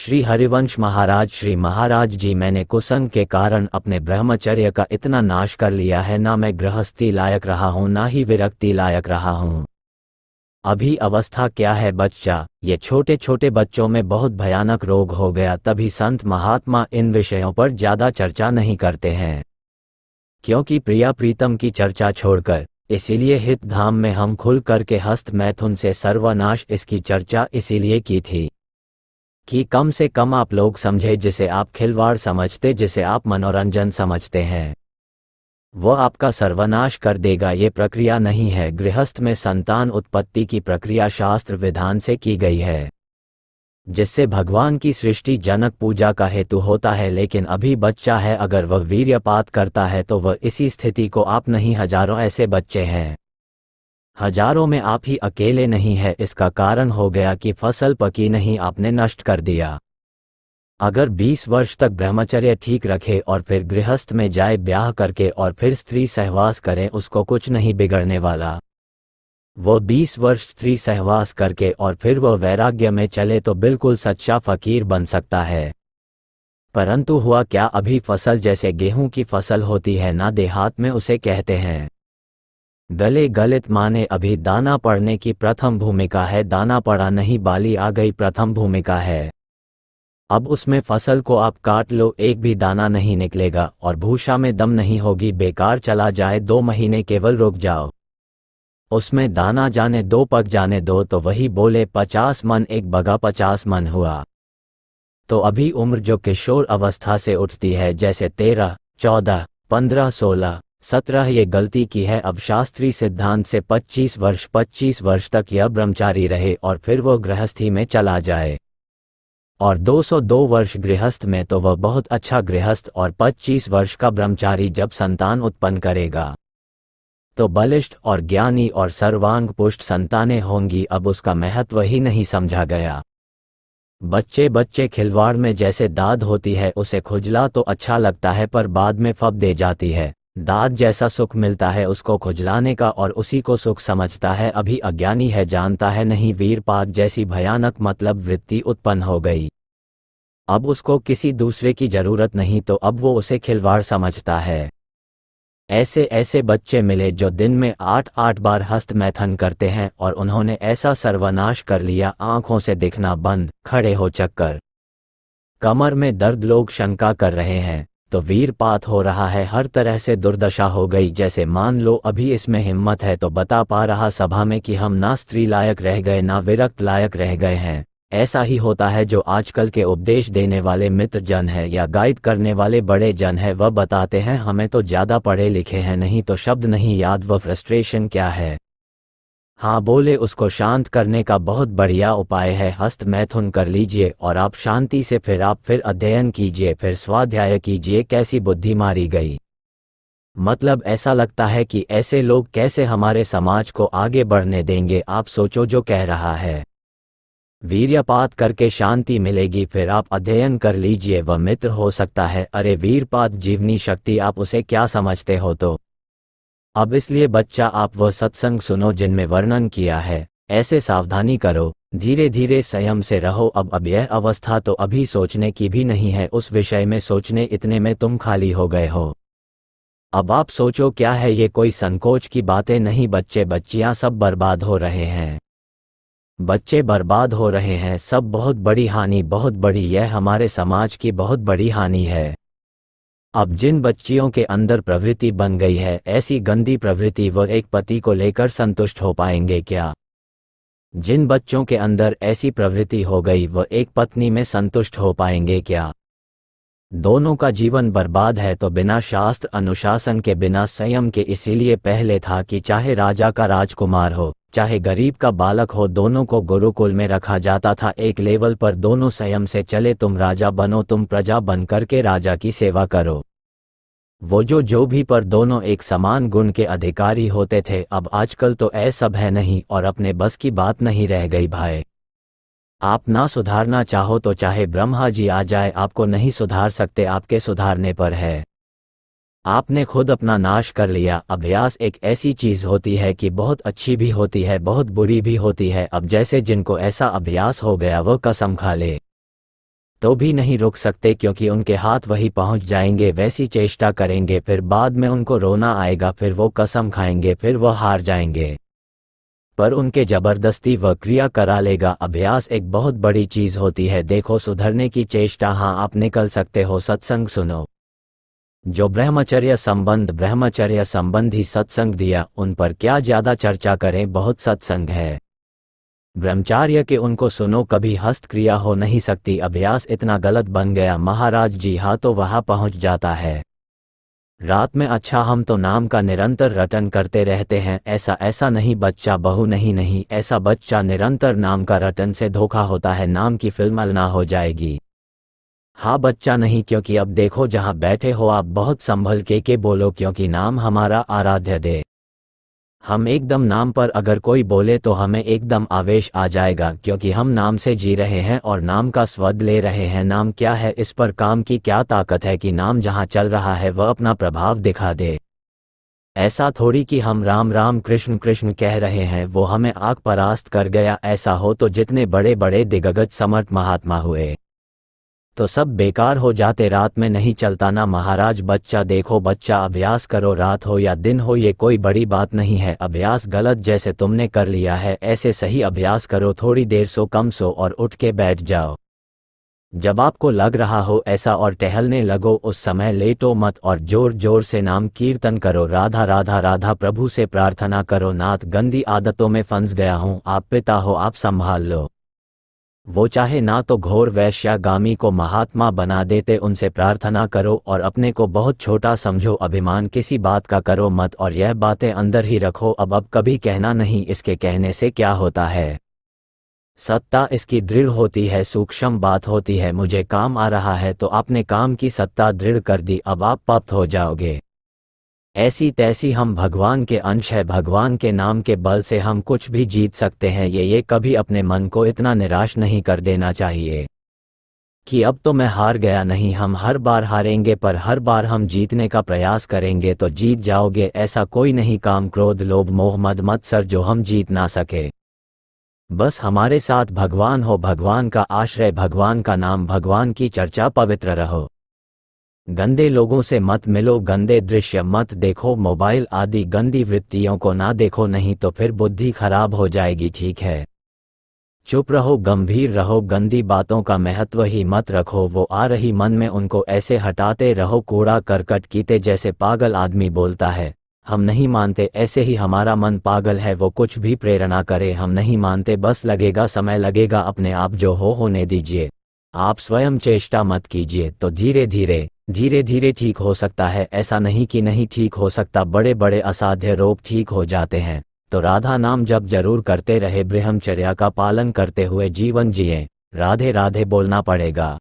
श्री हरिवंश महाराज श्री महाराज जी, मैंने कुसंग के कारण अपने ब्रह्मचर्य का इतना नाश कर लिया है, ना मैं गृहस्थी लायक रहा हूँ ना ही विरक्ति लायक रहा हूँ। अभी अवस्था क्या है बच्चा, ये छोटे छोटे बच्चों में बहुत भयानक रोग हो गया। तभी संत महात्मा इन विषयों पर ज्यादा चर्चा नहीं करते हैं, क्योंकि प्रिया प्रीतम की चर्चा छोड़कर, इसीलिए हित धाम में हम खुल करके हस्त मैथुन से सर्वनाश इसकी चर्चा इसीलिए की थी कि कम से कम आप लोग समझे, जिसे आप खिलवाड़ समझते, जिसे आप मनोरंजन समझते हैं, वह आपका सर्वनाश कर देगा। ये प्रक्रिया नहीं है। गृहस्थ में संतान उत्पत्ति की प्रक्रिया शास्त्र विधान से की गई है, जिससे भगवान की सृष्टि जनक पूजा का हेतु होता है। लेकिन अभी बच्चा है, अगर वह वीर्यपात करता है तो वह इसी स्थिति को आप नहीं, हजारों ऐसे बच्चे हैं, हजारों में आप ही अकेले नहीं है। इसका कारण हो गया कि फसल पकी नहीं, आपने नष्ट कर दिया। अगर 20 वर्ष तक ब्रह्मचर्य ठीक रखे और फिर गृहस्थ में जाए ब्याह करके और फिर स्त्री सहवास करें, उसको कुछ नहीं बिगड़ने वाला। वो 20 वर्ष स्त्री सहवास करके और फिर वह वैराग्य में चले तो बिल्कुल सच्चा फकीर बन सकता है। परंतु हुआ क्या, अभी फसल जैसे गेहूं की फसल होती है ना, देहात में उसे कहते हैं गले गलित, माने अभी दाना पड़ने की प्रथम भूमिका है, दाना पड़ा नहीं, बाली आ गई, प्रथम भूमिका है। अब उसमें फसल को आप काट लो, एक भी दाना नहीं निकलेगा और भूषा में दम नहीं होगी, बेकार चला जाए। 2 महीने केवल रुक जाओ, उसमें दाना जाने दो, पक जाने दो। तो वही बोले 50 मन एक बगा 50 मन हुआ। तो अभी उम्र जो किशोर अवस्था से उठती है, जैसे 13, 14, 15, 16, 17, ये गलती की है। अब शास्त्रीय सिद्धांत से 25 वर्ष तक यह ब्रह्मचारी रहे और फिर वह गृहस्थी में चला जाए, और 202 वर्ष गृहस्थ में तो वह बहुत अच्छा गृहस्थ, और 25 वर्ष का ब्रह्मचारी जब संतान उत्पन्न करेगा तो बलिष्ठ और ज्ञानी और सर्वांग पुष्ट संतानें होंगी। अब उसका महत्व ही नहीं समझा गया। बच्चे बच्चे खिलवाड़ में जैसे दाद होती है, उसे खुजला तो अच्छा लगता है पर बाद में फब दे जाती है। दाद जैसा सुख मिलता है उसको खुजलाने का और उसी को सुख समझता है। अभी अज्ञानी है, जानता है नहीं। वीरपात जैसी भयानक मतलब वृत्ति उत्पन्न हो गई। अब उसको किसी दूसरे की जरूरत नहीं, तो अब वो उसे खिलवाड़ समझता है। ऐसे ऐसे बच्चे मिले जो दिन में 8-8 बार हस्त मैथन करते हैं और उन्होंने ऐसा सर्वनाश कर लिया, आंखों से दिखना बंद, खड़े हो चक्कर, कमर में दर्द, लोग शंका कर रहे हैं तो वीरपात हो रहा है। हर तरह से दुर्दशा हो गई। जैसे मान लो अभी इसमें हिम्मत है तो बता पा रहा सभा में कि हम ना स्त्री लायक रह गए ना विरक्त लायक रह गए हैं। ऐसा ही होता है। जो आजकल के उपदेश देने वाले मित्र जन है या गाइड करने वाले बड़े जन है, वह बताते हैं हमें तो ज़्यादा पढ़े लिखे हैं नहीं तो शब्द नहीं याद। वह फ्रस्ट्रेशन क्या है, हाँ बोले, उसको शांत करने का बहुत बढ़िया उपाय है। हस्त मैथुन कर लीजिए और आप शांति से फिर अध्ययन कीजिए, फिर स्वाध्याय कीजिए। कैसी बुद्धि मारी गई। मतलब ऐसा लगता है कि ऐसे लोग कैसे हमारे समाज को आगे बढ़ने देंगे। आप सोचो जो कह रहा है, वीर्यपात करके शांति मिलेगी, फिर आप अध्ययन कर लीजिए, वह मित्र हो सकता है। अरे वीरपात जीवनी शक्ति, आप उसे क्या समझते हो? तो अब इसलिए बच्चा आप वह सत्संग सुनो जिनमें वर्णन किया है, ऐसे सावधानी करो, धीरे धीरे संयम से रहो। अब यह अवस्था तो अभी सोचने की भी नहीं है, उस विषय में सोचने इतने में तुम खाली हो गए हो। अब आप सोचो क्या है ये, कोई संकोच की बातें नहीं। बच्चे बच्चियां सब बर्बाद हो रहे हैं, बच्चे बर्बाद हो रहे हैं, सब बहुत बड़ी हानि, बहुत बड़ी, यह हमारे समाज की बहुत बड़ी हानि है। अब जिन बच्चियों के अंदर प्रवृत्ति बन गई है ऐसी गंदी प्रवृत्ति, वह एक पति को लेकर संतुष्ट हो पाएंगे क्या? जिन बच्चों के अंदर ऐसी प्रवृत्ति हो गई वह एक पत्नी में संतुष्ट हो पाएंगे क्या? दोनों का जीवन बर्बाद है। तो बिना शास्त्र अनुशासन के, बिना संयम के, इसीलिए पहले था कि चाहे राजा का राजकुमार हो चाहे गरीब का बालक हो, दोनों को गुरुकुल में रखा जाता था। एक लेवल पर दोनों संयम से चले, तुम राजा बनो, तुम प्रजा बन करके राजा की सेवा करो। वो जो भी, पर दोनों एक समान गुण के अधिकारी होते थे। अब आजकल तो ऐसा है नहीं और अपने बस की बात नहीं रह गई भाई। आप ना सुधारना चाहो तो चाहे ब्रह्मा जी आ जाए, आपको नहीं सुधार सकते, आपके सुधारने पर है। आपने खुद अपना नाश कर लिया। अभ्यास एक ऐसी चीज होती है कि बहुत अच्छी भी होती है, बहुत बुरी भी होती है। अब जैसे जिनको ऐसा अभ्यास हो गया वह कसम खा ले तो भी नहीं रुक सकते, क्योंकि उनके हाथ वही पहुंच जाएंगे, वैसी चेष्टा करेंगे, फिर बाद में उनको रोना आएगा, फिर वो कसम खाएंगे, फिर वो हार जाएंगे। पर उनके जबरदस्ती वह क्रिया करा लेगा। अभ्यास एक बहुत बड़ी चीज होती है। देखो, सुधरने की चेष्टा, हाँ आप निकल सकते हो। सत्संग सुनो। जो ब्रह्मचर्य संबंधी सत्संग दिया, उन पर क्या ज्यादा चर्चा करें, बहुत सत्संग है। ब्रह्मचार्य के उनको सुनो, कभी हस्त क्रिया हो नहीं सकती। अभ्यास इतना गलत बन गया महाराज जी, हाँ तो वहां पहुंच जाता है। रात में अच्छा हम तो नाम का निरंतर रटन करते रहते हैं, ऐसा नहीं बच्चा बहू नहीं, ऐसा बच्चा निरंतर नाम का रटन से धोखा होता है, नाम की फिल्म अलना हो जाएगी। हाँ बच्चा नहीं, क्योंकि अब देखो जहाँ बैठे हो आप, बहुत संभल के बोलो, क्योंकि नाम हमारा आराध्य दे। हम एकदम नाम पर अगर कोई बोले तो हमें एकदम आवेश आ जाएगा, क्योंकि हम नाम से जी रहे हैं और नाम का स्वाद ले रहे हैं। नाम क्या है, इस पर काम की क्या ताकत है कि नाम जहाँ चल रहा है वह अपना प्रभाव दिखा दे। ऐसा थोड़ी कि हम राम राम कृष्ण कृष्ण कह रहे हैं वो हमें आग परास्त कर गया। ऐसा हो तो जितने बड़े बड़े दिग्गज समर्थ महात्मा हुए तो सब बेकार हो जाते। रात में नहीं चलता ना महाराज। बच्चा देखो, बच्चा अभ्यास करो, रात हो या दिन हो, ये कोई बड़ी बात नहीं है। अभ्यास गलत जैसे तुमने कर लिया है ऐसे सही अभ्यास करो। थोड़ी देर सो, कम सो और उठ के बैठ जाओ। जब आपको लग रहा हो ऐसा और टहलने लगो, उस समय लेटो मत और जोर जोर से नाम कीर्तन करो। राधा राधा राधा, प्रभु से प्रार्थना करो, नाथ गंदी आदतों में फंस गया हूँ, आप पिता हो, आप संभाल लो। वो चाहे ना तो घोर वैश्यागामी को महात्मा बना देते, उनसे प्रार्थना करो और अपने को बहुत छोटा समझो। अभिमान किसी बात का करो मत और यह बातें अंदर ही रखो। अब कभी कहना नहीं, इसके कहने से क्या होता है। सत्ता इसकी दृढ़ होती है, सूक्ष्म बात होती है। मुझे काम आ रहा है तो आपने काम की सत्ता दृढ़ कर दी, अब आप पक्त हो जाओगे। ऐसी तैसी हम भगवान के अंश है, भगवान के नाम के बल से हम कुछ भी जीत सकते हैं। ये कभी अपने मन को इतना निराश नहीं कर देना चाहिए कि अब तो मैं हार गया। नहीं, हम हर बार हारेंगे, पर हर बार हम जीतने का प्रयास करेंगे तो जीत जाओगे। ऐसा कोई नहीं काम क्रोध लोभ मोह मद मत्सर जो हम जीत ना सके। बस हमारे साथ भगवान हो, भगवान का आश्रय, भगवान का नाम, भगवान की चर्चा, पवित्र रहो। गंदे लोगों से मत मिलो, गंदे दृश्य मत देखो, मोबाइल आदि गंदी वृत्तियों को ना देखो, नहीं तो फिर बुद्धि खराब हो जाएगी। ठीक है, चुप रहो, गंभीर रहो, गंदी बातों का महत्व ही मत रखो। वो आ रही मन में उनको ऐसे हटाते रहो, कूड़ा करकट कीते जैसे पागल आदमी बोलता है हम नहीं मानते, ऐसे ही हमारा मन पागल है। वो कुछ भी प्रेरणा करे हम नहीं मानते, बस लगेगा समय लगेगा, अपने आप जो होने दीजिए। आप स्वयं चेष्टा मत कीजिए तो धीरे धीरे ठीक हो सकता है। ऐसा नहीं कि नहीं ठीक हो सकता, बड़े बड़े असाध्य रोग ठीक हो जाते हैं। तो राधा नाम जप जरूर करते रहे, ब्रह्मचर्या का पालन करते हुए जीवन जिए। राधे राधे बोलना पड़ेगा।